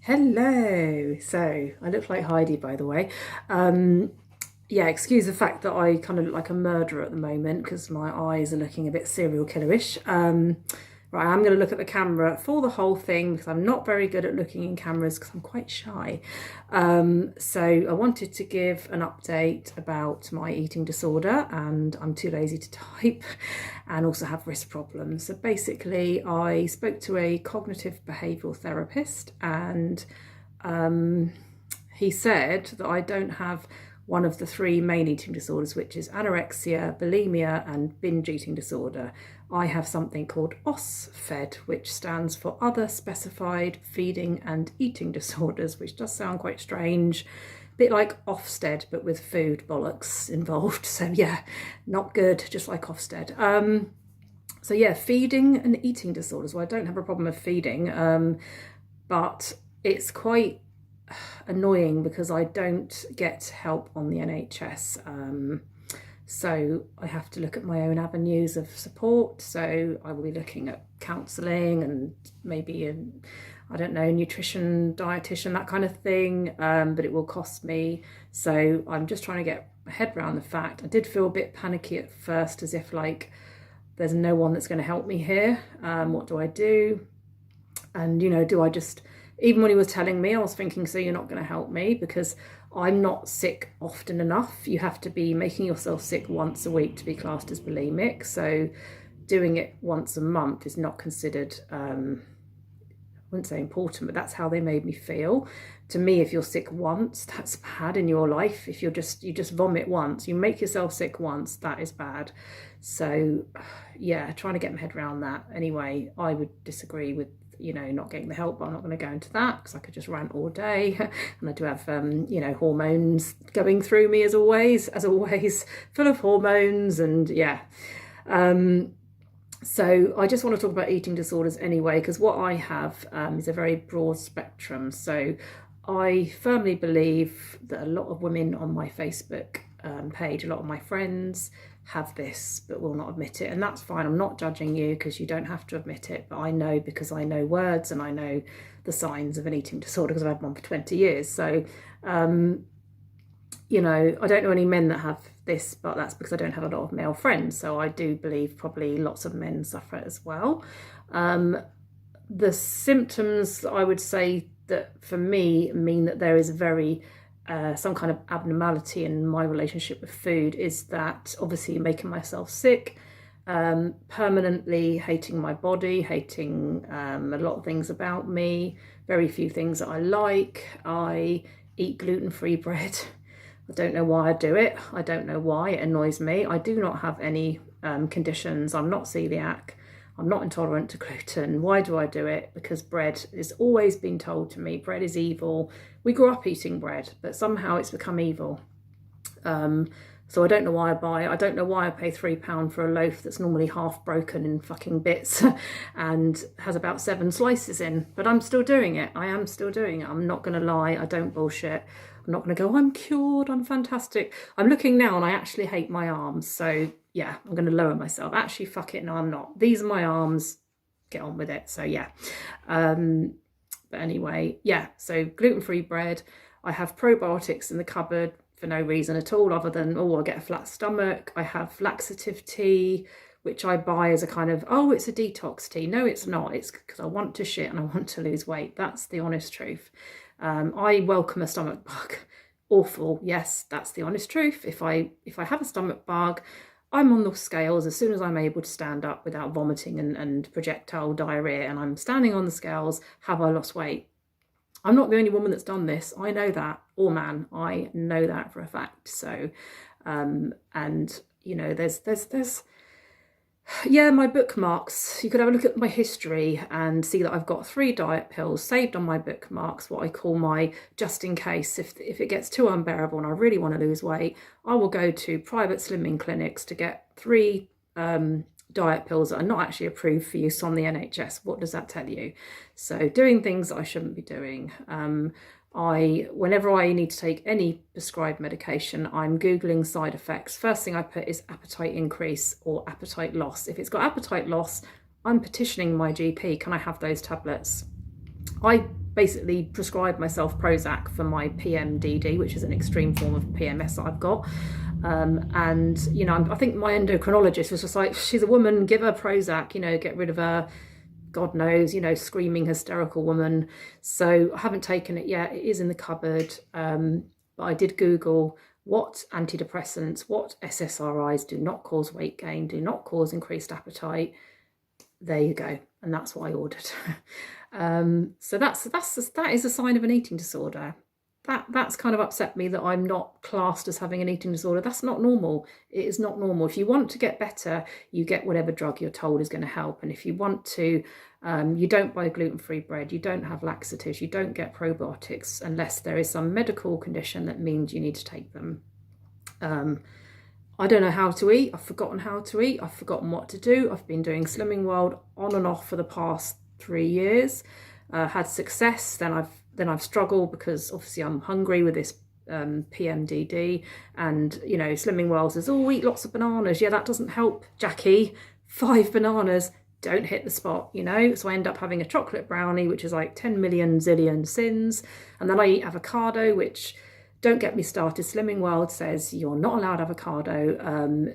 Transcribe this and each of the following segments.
Hello. So I look like Heidi, by the way. Yeah, excuse the fact that I kind of look like a murderer at the moment because my eyes are looking a bit serial killerish. Right, I'm going to look at the camera for the whole thing because I'm not very good at looking in cameras because I'm quite shy. So I wanted to give an update about my eating disorder, and I'm too lazy to type and also have wrist problems. So basically, I spoke to a cognitive behavioural therapist, and he said that I don't have one of the three main eating disorders, which is anorexia, bulimia, and binge eating disorder. I have something called OSFED, which stands for Other Specified Feeding and Eating Disorders, which does sound quite strange. A bit like Ofsted, but with food bollocks involved. So yeah, not good, just like Ofsted. So yeah, feeding and eating disorders. Well, I don't have a problem with feeding, but it's quite annoying because I don't get help on the NHS. So I have to look at my own avenues of support. So I will be looking at counselling and maybe I don't know, nutrition, dietitian, that kind of thing. But it will cost me. So I'm just trying to get my head around the fact. I did feel a bit panicky at first, as if like there's no one that's going to help me here. What do I do? And, you know, do I just, even when he was telling me, I was thinking, so you're not going to help me because I'm not sick often enough. You have to be making yourself sick once a week to be classed as bulimic. So doing it once a month is not considered, I wouldn't say important, but that's how they made me feel. To me, if you're sick once, that's bad in your life. If you just vomit once, you make yourself sick once, that is bad. So yeah, trying to get my head around that. Anyway, I would disagree with, you know, not getting the help, but I'm not going to go into that because I could just rant all day. And I do have, you know, hormones going through me as always, full of hormones. And yeah. So I just want to talk about eating disorders anyway, because what I have is a very broad spectrum. So I firmly believe that a lot of women on my Facebook page, a lot of my friends have this but will not admit it, and that's fine. I'm not judging you because you don't have to admit it, but I know because I know words and I know the signs of an eating disorder because I've had one for 20 years. So you know, I don't know any men that have this, but that's because I don't have a lot of male friends. So I do believe probably lots of men suffer as well. The symptoms, I would say, that for me mean that there is very some kind of abnormality in my relationship with food, is that obviously making myself sick, permanently hating my body, hating a lot of things about me, very few things that I like. I eat gluten-free bread. I don't know why I do it. I don't know why. It annoys me. I do not have any conditions. I'm not celiac. I'm not intolerant to gluten. Why do I do it? Because bread has always been told to me, bread is evil. We grew up eating bread, but somehow it's become evil. So I don't know why I buy it. I don't know why I pay £3 for a loaf that's normally half broken in fucking bits and has about 7 slices in, but I'm still doing it. I am still doing it. I'm not going to lie. I don't bullshit. I'm not going to go, I'm cured, I'm fantastic. I'm looking now and I actually hate my arms. So yeah, I'm going to lower myself. Actually, fuck it. No, I'm not. These are my arms. Get on with it. So yeah. But anyway, yeah. So gluten-free bread. I have probiotics in the cupboard for no reason at all other than, oh, I get a flat stomach. I have laxative tea, which I buy as a kind of, oh, it's a detox tea. No, it's not. It's because I want to shit and I want to lose weight. That's the honest truth. I welcome a stomach bug. Awful. Yes, that's the honest truth. If I have a stomach bug, I'm on the scales as soon as I'm able to stand up without vomiting and projectile diarrhea, and I'm standing on the scales. Have I lost weight? I'm not the only woman that's done this. I know that, or man, I know that for a fact. So, and you know, there's yeah, my bookmarks. You could have a look at my history and see that I've got 3 diet pills saved on my bookmarks, what I call my just in case. If it gets too unbearable and I really want to lose weight, I will go to private slimming clinics to get 3 diet pills that are not actually approved for use on the NHS. What does that tell you? So doing things that I shouldn't be doing. Whenever I need to take any prescribed medication, I'm Googling side effects. First thing I put is appetite increase or appetite loss. If it's got appetite loss, I'm petitioning my GP, can I have those tablets? I basically prescribed myself Prozac for my PMDD, which is an extreme form of PMS that I've got. And, you know, I think my endocrinologist was just like, she's a woman, give her Prozac, you know, get rid of her, God knows, you know, screaming, hysterical woman. So I haven't taken it yet. It is in the cupboard. But I did Google what antidepressants, what SSRIs do not cause weight gain, do not cause increased appetite. There you go. And that's what I ordered. So that is a sign of an eating disorder. That's kind of upset me that I'm not classed as having an eating disorder. That's not normal. It is not normal. If you want to get better, you get whatever drug you're told is going to help. And if you want to, you don't buy gluten-free bread, you don't have laxatives, you don't get probiotics unless there is some medical condition that means you need to take them. I don't know how to eat. I've forgotten how to eat. I've forgotten what to do. I've been doing Slimming World on and off for the past 3 years. Had success, then I've struggled because obviously I'm hungry with this PMDD, and you know, Slimming World says, oh, eat lots of bananas. Yeah, that doesn't help, Jackie. 5 bananas don't hit the spot, you know. So I end up having a chocolate brownie, which is like 10 million zillion sins, and then I eat avocado, which, don't get me started, Slimming World says you're not allowed avocado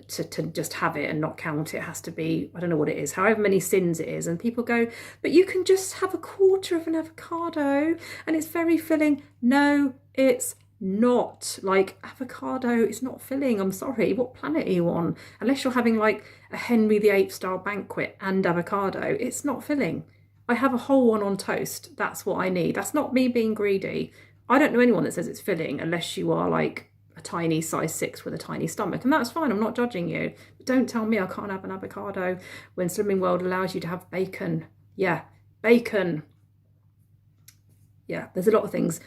to just have it and not count it. It has to be, I don't know what it is, however many sins it is. And people go, but you can just have a quarter of an avocado and it's very filling. No, it's not. Like, avocado is not filling. I'm sorry, what planet are you on? Unless you're having like a Henry VIII style banquet and avocado, it's not filling. I have a whole one on toast. That's what I need. That's not me being greedy. I don't know anyone that says it's filling unless you are like a tiny size 6 with a tiny stomach, and that's fine. I'm not judging you. But don't tell me I can't have an avocado when Slimming World allows you to have bacon. Yeah, bacon. Yeah, there's a lot of things.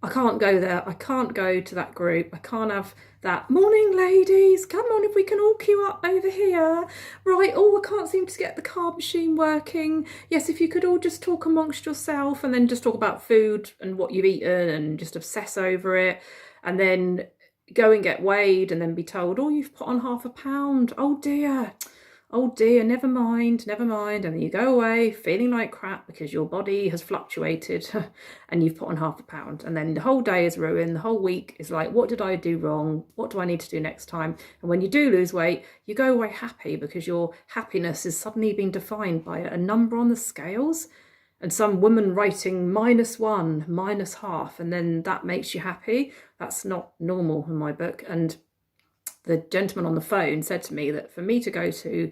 I can't go there. I can't go to that group. I can't have that, morning ladies, come on, if we can all queue up over here. Right, oh, I can't seem to get the card machine working. Yes, if you could all just talk amongst yourself and then just talk about food and what you've eaten and just obsess over it. And then go and get weighed and then be told, oh, you've put on ½ a pound. Oh dear, never mind. And then you go away feeling like crap because your body has fluctuated and you've put on ½ a pound. And then the whole day is ruined. The whole week is like, what did I do wrong? What do I need to do next time? And when you do lose weight, you go away happy because your happiness is suddenly being defined by a number on the scales and some woman writing -1, -1/2, and then that makes you happy. That's not normal in my book. And the gentleman on the phone said to me that for me to go to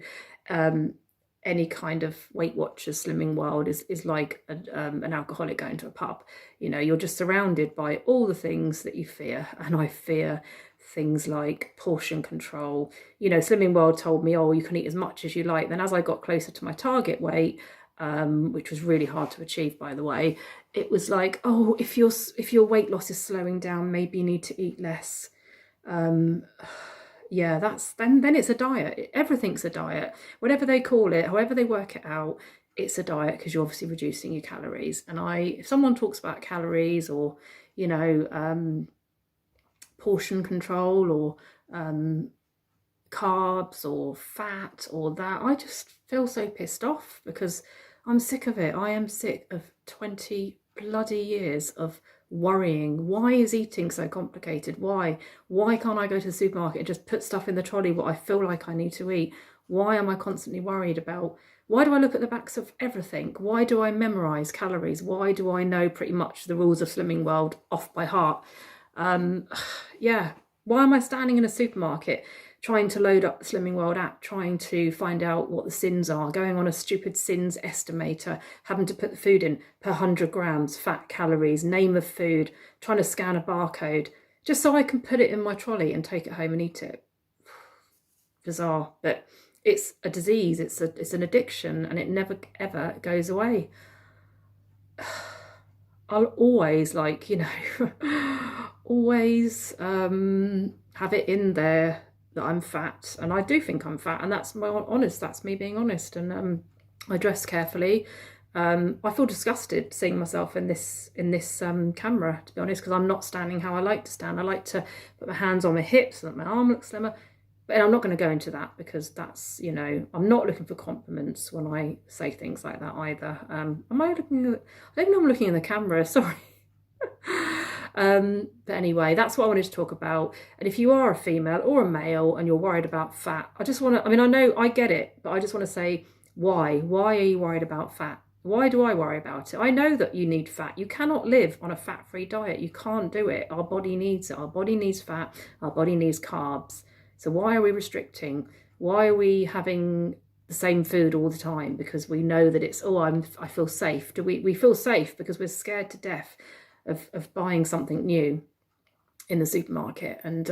any kind of Weight Watchers Slimming World is like an alcoholic going to a pub. You know, you're just surrounded by all the things that you fear. And I fear things like portion control. You know, Slimming World told me, oh, you can eat as much as you like. Then as I got closer to my target weight, which was really hard to achieve, by the way, it was like, oh, if your weight loss is slowing down, maybe you need to eat less. Yeah, that's then it's a diet. Everything's a diet. Whatever they call it, however they work it out, it's a diet because you're obviously reducing your calories. And if someone talks about calories or, you know, portion control or carbs or fat or that, I just feel so pissed off because I'm sick of it. I am sick of 20 bloody years of worrying. Why is eating so complicated? Why can't I go to the supermarket and just put stuff in the trolley what I feel like I need to eat? Why am I constantly worried about, why do I look at the backs of everything? Why do I memorize calories? Why do I know pretty much the rules of Slimming World off by heart? Yeah, why am I standing in a supermarket trying to load up the Slimming World app, trying to find out what the sins are, going on a stupid sins estimator, having to put the food in per 100 grams, fat, calories, name of food, trying to scan a barcode, just so I can put it in my trolley and take it home and eat it. Bizarre, but it's a disease, it's an addiction, and it never, ever goes away. I'll always, like, you know, always have it in there that I'm fat, and I do think I'm fat, and that's me being honest. And I dress carefully. I feel disgusted seeing myself in this camera, to be honest, because I'm not standing how I like to stand. I like to put my hands on my hips so that my arm looks slimmer. But I'm not going to go into that because that's, I'm not looking for compliments when I say things like that either. Am I looking at, I don't know, I'm looking in the camera, sorry. But anyway, that's what I wanted to talk about. And if you are a female or a male and you're worried about fat, I just want to, I mean, I know I get it, but I just want to say, why? Why are you worried about fat? Why do I worry about it? I know that you need fat. You cannot live on a fat-free diet. You can't do it. Our body needs it. Our body needs fat. Our body needs carbs. So why are we restricting? Why are we having the same food all the time? Because we know that it's, I feel safe. We feel safe because we're scared to death of buying something new in the supermarket. And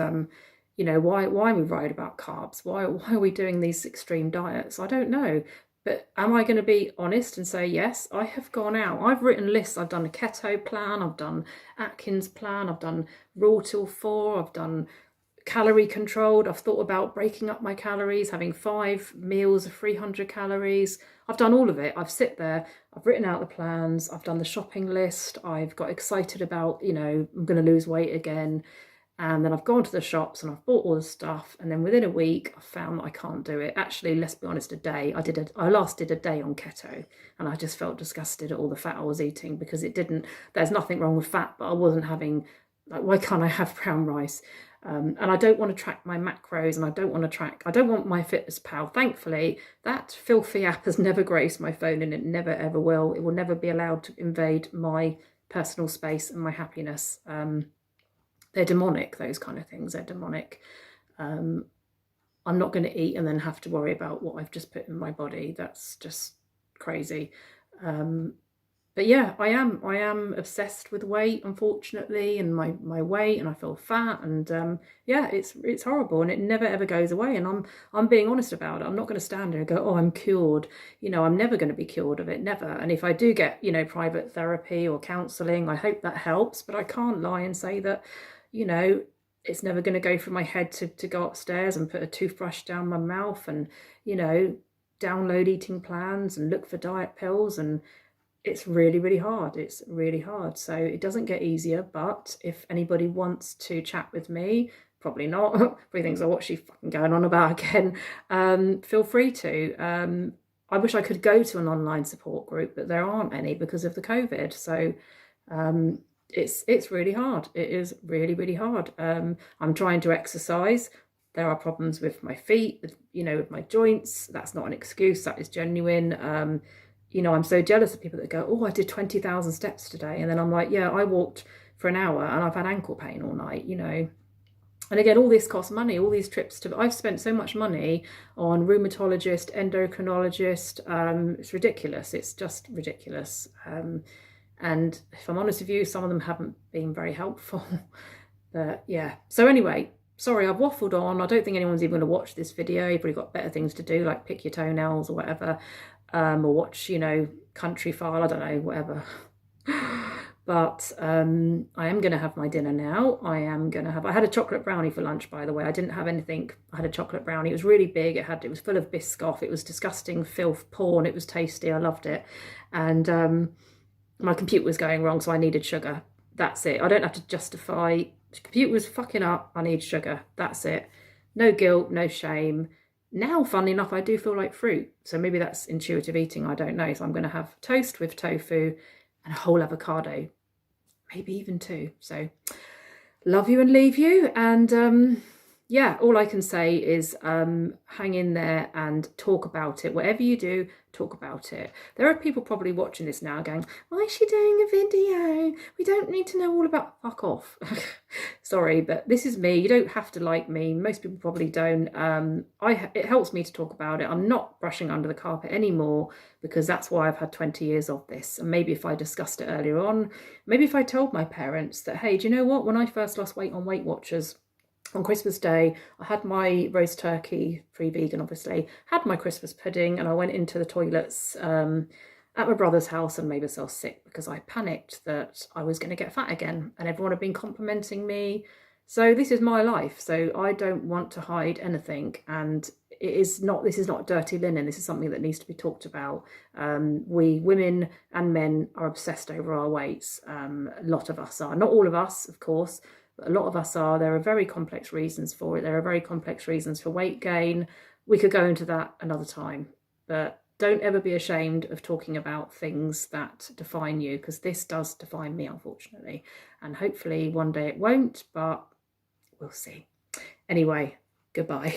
why are we worried about carbs? Why are we doing these extreme diets? I don't know. But am I going to be honest and say, yes, I have gone out. I've written lists. I've done a keto plan. I've done Atkins plan. I've done Raw Till 4. I've done calorie controlled. I've thought about breaking up my calories, having 5 meals of 300 calories. I've done all of it. I've sit there, I've written out the plans, I've done the shopping list, I've got excited about, I'm going to lose weight again. And then I've gone to the shops and I've bought all the stuff. And then within a week, I found that I can't do it. Actually, let's be honest, I last did a day on keto and I just felt disgusted at all the fat I was eating because there's nothing wrong with fat, but I wasn't having, why can't I have brown rice? And I don't want to track my macros and I don't want MyFitnessPal. Thankfully, that filthy app has never graced my phone and it never ever will. It will never be allowed to invade my personal space and my happiness. They're demonic, those kind of things. They're demonic. I'm not going to eat and then have to worry about what I've just put in my body. That's just crazy. But yeah, I am obsessed with weight, unfortunately, and my weight, and I feel fat, and yeah, it's horrible, and it never ever goes away. And I'm being honest about it. I'm not going to stand there and go, oh, I'm cured. I'm never going to be cured of it, never. And if I do get private therapy or counselling, I hope that helps. But I can't lie and say that it's never going to go through my head to go upstairs and put a toothbrush down my mouth and download eating plans and look for diet pills. And it's really, really hard. It's really hard. So it doesn't get easier. But if anybody wants to chat with me, probably not. Probably thinks, oh, what's she fucking going on about again? Feel free to. I wish I could go to an online support group, but there aren't any because of the COVID. So it's really hard. It is really, really hard. I'm trying to exercise. There are problems with my feet, with my joints. That's not an excuse. That is genuine. I'm so jealous of people that go, oh, I did 20,000 steps today. And then I'm like, yeah, I walked for an hour and I've had ankle pain all night, And again, all this costs money, all these trips I've spent so much money on rheumatologist, endocrinologist. It's ridiculous. It's just ridiculous. And if I'm honest with you, some of them haven't been very helpful. But yeah. So anyway, sorry, I've waffled on. I don't think anyone's even going to watch this video. You've probably got better things to do, like pick your toenails or whatever. Or watch, Countryfile, I don't know, whatever. But I am going to have my dinner now. I had a chocolate brownie for lunch, by the way. I didn't have anything. I had a chocolate brownie. It was really big. It was full of Biscoff. It was disgusting filth porn. It was tasty. I loved it. And my computer was going wrong, so I needed sugar. That's it. I don't have to justify. The computer was fucking up. I need sugar. That's it. No guilt, no shame. Now, funnily enough, I do feel like fruit. So maybe that's intuitive eating. I don't know. So I'm going to have toast with tofu and a whole avocado. Maybe even 2. So love you and leave you. And yeah, all I can say is hang in there and talk about it. Whatever you do, talk about it. There are people probably watching this now going, why is she doing a video? We don't need to know all about, fuck off. Sorry, but this is me. You don't have to like me. Most people probably don't. It helps me to talk about it. I'm not brushing under the carpet anymore because that's why I've had 20 years of this. And maybe if I discussed it earlier on, maybe if I told my parents that, hey, do you know what? When I first lost weight on Weight Watchers, on Christmas Day, I had my roast turkey, free vegan obviously, had my Christmas pudding, and I went into the toilets at my brother's house and made myself sick because I panicked that I was going to get fat again, and everyone had been complimenting me. So this is my life, so I don't want to hide anything, and this is not dirty linen. This is something that needs to be talked about. We women and men are obsessed over our weights. A lot of us are, not all of us, of course, but a lot of us are. There are very complex reasons for it. There are very complex reasons for weight gain. We could go into that another time, but don't ever be ashamed of talking about things that define you, because this does define me, unfortunately, and hopefully one day it won't, but we'll see. Anyway, goodbye.